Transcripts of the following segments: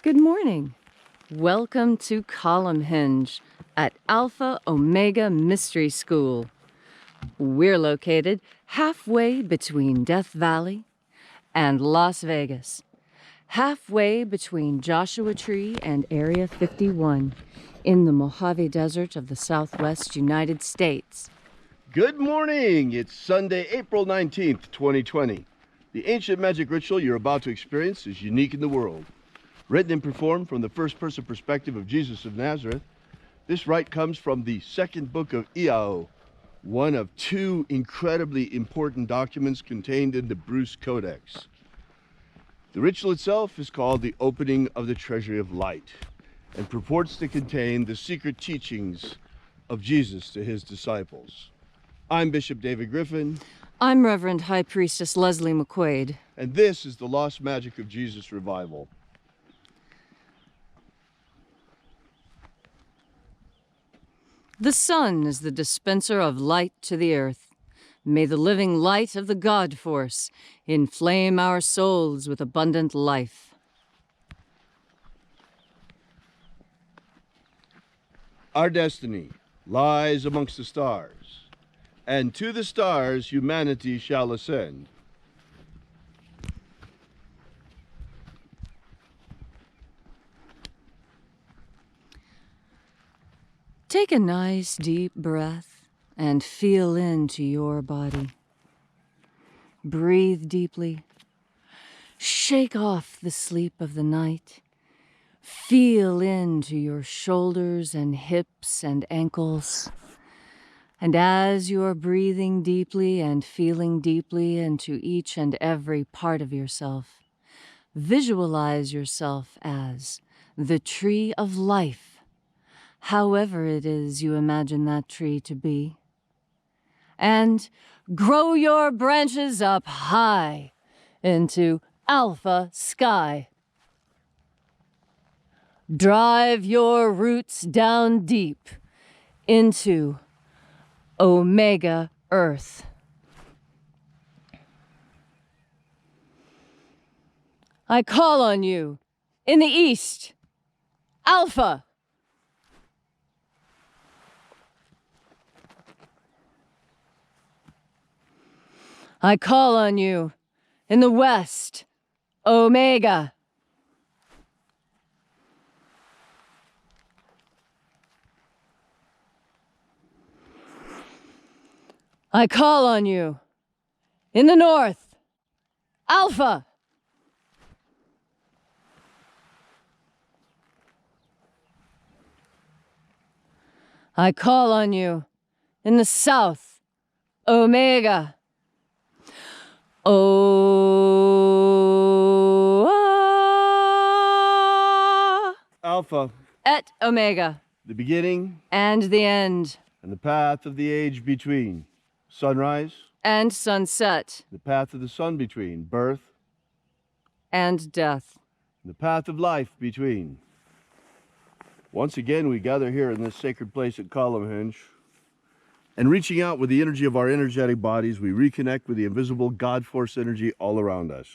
Good morning. Welcome to Column Hinge at Alpha Omega Mystery School. We're located halfway between Death Valley and Las Vegas, halfway between Joshua Tree and Area 51 in the Mojave Desert of the Southwest United States. Good morning. It's Sunday, April 19th, 2020. The ancient magic ritual you're about to experience is unique in the world. Written and performed from the first-person perspective of Jesus of Nazareth, this rite comes from the second book of Iao, one of two incredibly important documents contained in the Bruce Codex. The ritual itself is called the Opening of the Treasury of Light and purports to contain the secret teachings of Jesus to his disciples. I'm Bishop David Griffin. I'm Reverend High Priestess Leslie McQuaid. And this is the Lost Magic of Jesus Revival. The sun is the dispenser of light to the earth. May the living light of the God Force inflame our souls with abundant life. Our destiny lies amongst the stars, and to the stars humanity shall ascend. Take a nice deep breath and feel into your body. Breathe deeply. Shake off the sleep of the night. Feel into your shoulders and hips and ankles. And as you are breathing deeply and feeling deeply into each and every part of yourself, visualize yourself as the tree of life, however it is you imagine that tree to be. And grow your branches up high into alpha sky. Drive your roots down deep into omega earth. I call on you in the east, alpha. I call on you in the west, Omega. I call on you in the north, Alpha. I call on you in the south, Omega. Alpha. Et Omega. The beginning. And the end. And the path of the age between. Sunrise. And sunset. The path of the sun between. Birth. And death. The path of life between. Once again, we gather here in this sacred place at Column Hinge. And reaching out with the energy of our energetic bodies, we reconnect with the invisible God Force energy all around us.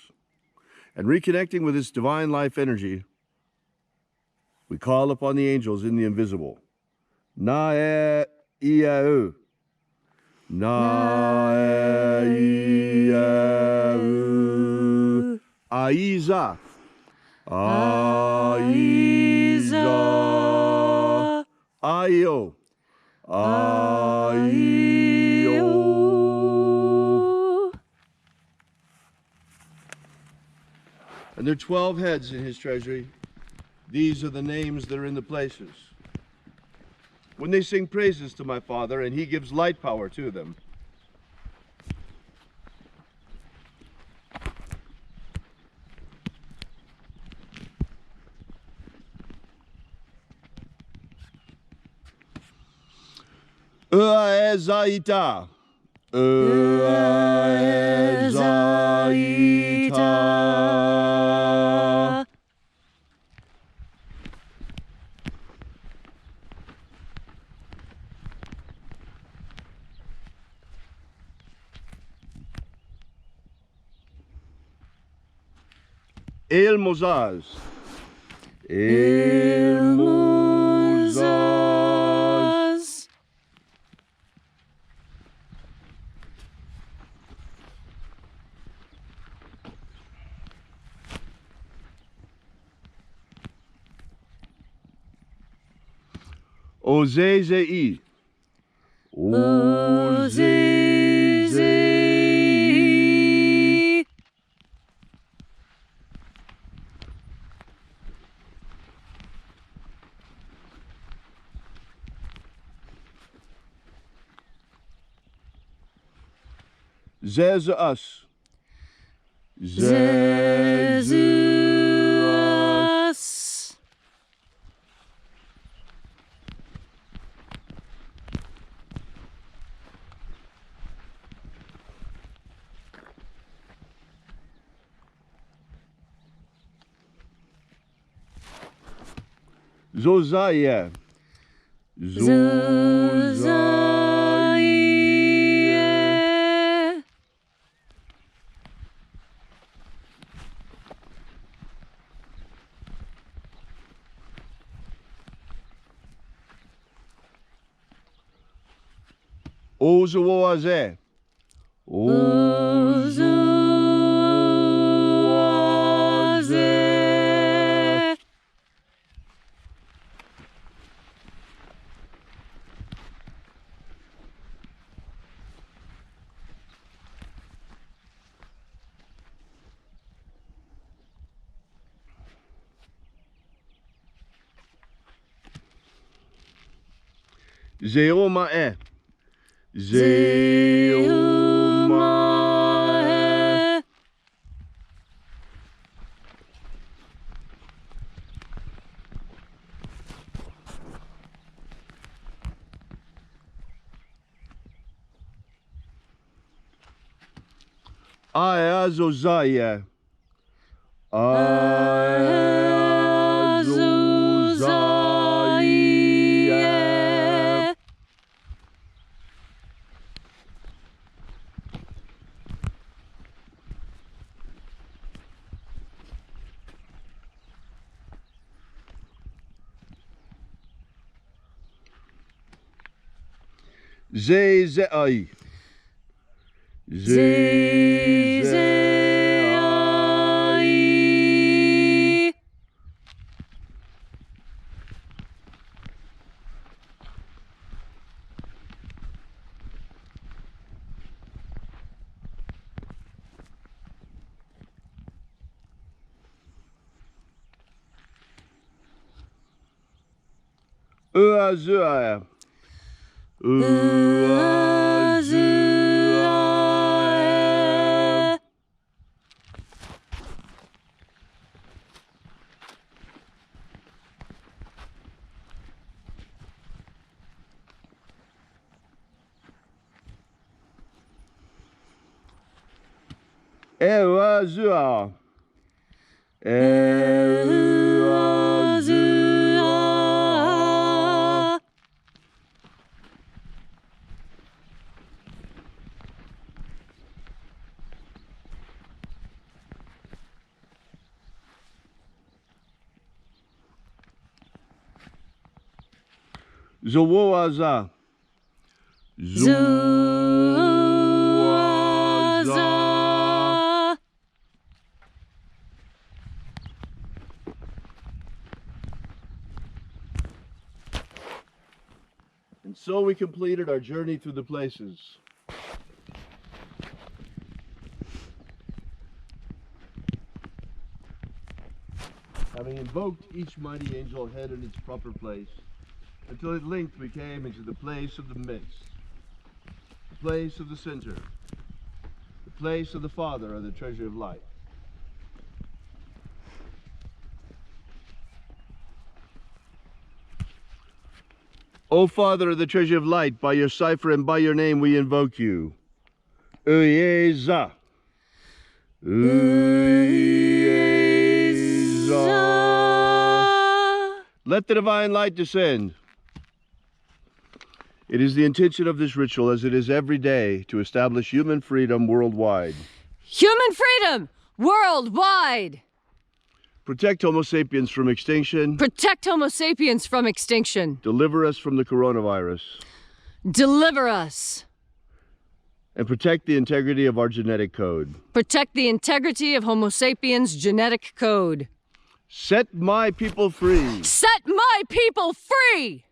And reconnecting with this divine life energy, we call upon the angels in the invisible. Na-e-ia-u. Na-e-ia-u. Aiza. Aiza. Aio. Aio. And there are 12 heads in his treasury. These are the names that are in the places. When they sing praises to my Father, and he gives light power to them. Ezaita. Ezaita. El Mozaz. hermosas. Ozezei. Ozezei. Zezus. Zezus. Zozaya. Zozaya. Ozoaze. Ozoaze. Zeomae. Zeomae. Aazozaya. Azuzaya. Zezei. Zezei. Uazua. Azuzaya. Eazua. Azuzaya. Zowoaza. Zuaza. And so we completed our journey through the places. Having invoked each mighty angel head in its proper place, until at length we came into the place of the midst, the place of the center, the place of the Father of the treasure of light. O Father of the treasure of light, by your cipher and by your name we invoke you. Uyeza. Uyeza. Let the divine light descend. It is the intention of this ritual, as it is every day, to establish human freedom worldwide. Human freedom worldwide. Protect Homo sapiens from extinction. Protect Homo sapiens from extinction. Deliver us from the coronavirus. Deliver us. And protect the integrity of our genetic code. Protect the integrity of Homo sapiens' genetic code. Set my people free. Set my people free!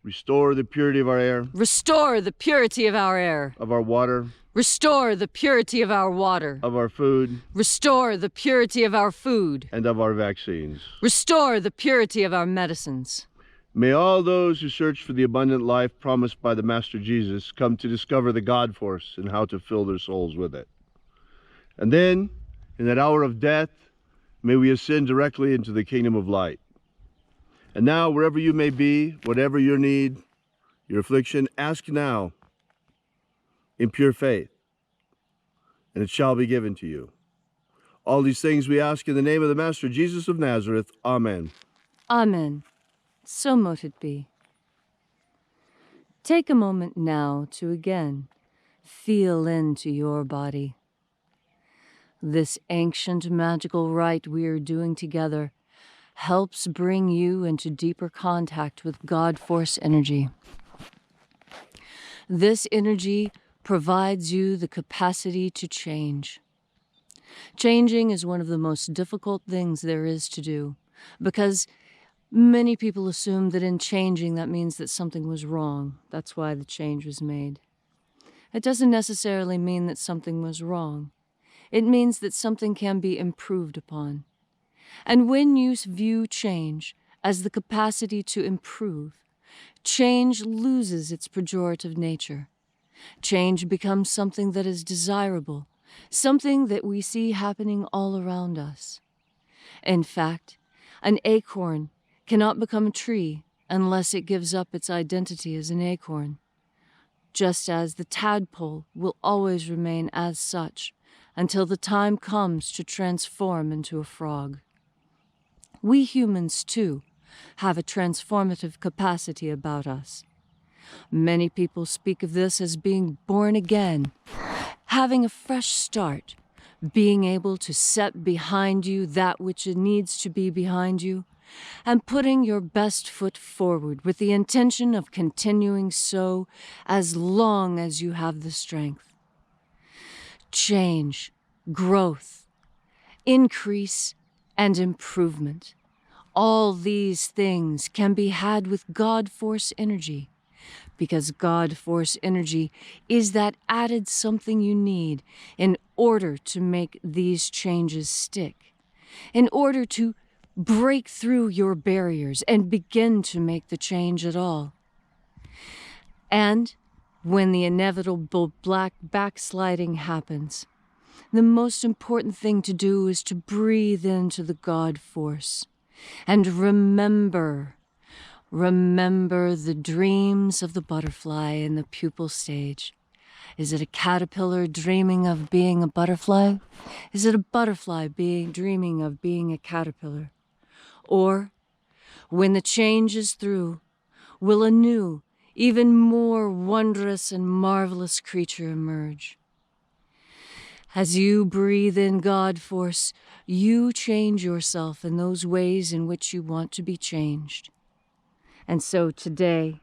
Restore the purity of our air. Restore the purity of our air. Of our water. Restore the purity of our water. Of our food. Restore the purity of our food. And of our vaccines. Restore the purity of our medicines. May all those who search for the abundant life promised by the Master Jesus come to discover the God force and how to fill their souls with it. And then, in that hour of death, may we ascend directly into the kingdom of light. And now, wherever you may be, whatever your need, your affliction, ask now in pure faith, and it shall be given to you. All these things we ask in the name of the Master Jesus of Nazareth. Amen. Amen. So mote it be. Take a moment now to again feel into your body. This ancient magical rite we are doing together helps bring you into deeper contact with God Force energy. This energy provides you the capacity to change. Changing is one of the most difficult things there is to do, because many people assume that in changing that means that something was wrong. That's why the change was made. It doesn't necessarily mean that something was wrong. It means that something can be improved upon. And when you view change as the capacity to improve, change loses its pejorative nature. Change becomes something that is desirable, something that we see happening all around us. In fact, an acorn cannot become a tree unless it gives up its identity as an acorn, just as the tadpole will always remain as such until the time comes to transform into a frog. We humans, too, have a transformative capacity about us. Many people speak of this as being born again, having a fresh start, being able to set behind you that which needs to be behind you, and putting your best foot forward with the intention of continuing so as long as you have the strength. Change, growth, increase, and improvement. All these things can be had with God Force energy, because God Force energy is that added something you need in order to make these changes stick, in order to break through your barriers and begin to make the change at all. And when the inevitable black backsliding happens, the most important thing to do is to breathe into the God Force and remember the dreams of the butterfly in the pupal stage. Is it a caterpillar dreaming of being a butterfly? Is it a butterfly dreaming of being a caterpillar? Or, when the change is through, will a new, even more wondrous and marvelous creature emerge? As you breathe in God Force, you change yourself in those ways in which you want to be changed. And so today,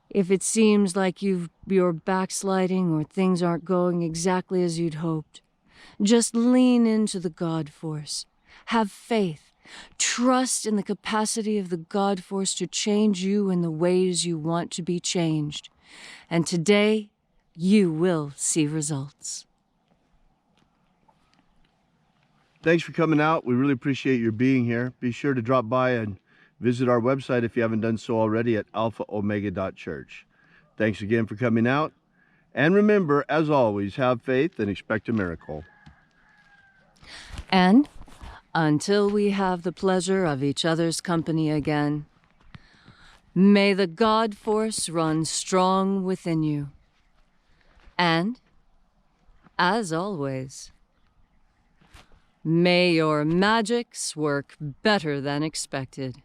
if it seems like you're backsliding or things aren't going exactly as you'd hoped, just lean into the God Force. Have faith. Trust in the capacity of the God Force to change you in the ways you want to be changed. And today, you will see results. Thanks for coming out. We really appreciate your being here. Be sure to drop by and visit our website if you haven't done so already at alphaomega.church. Thanks again for coming out. And remember, as always, have faith and expect a miracle. And until we have the pleasure of each other's company again, may the God Force run strong within you. And, as always, may your magics work better than expected.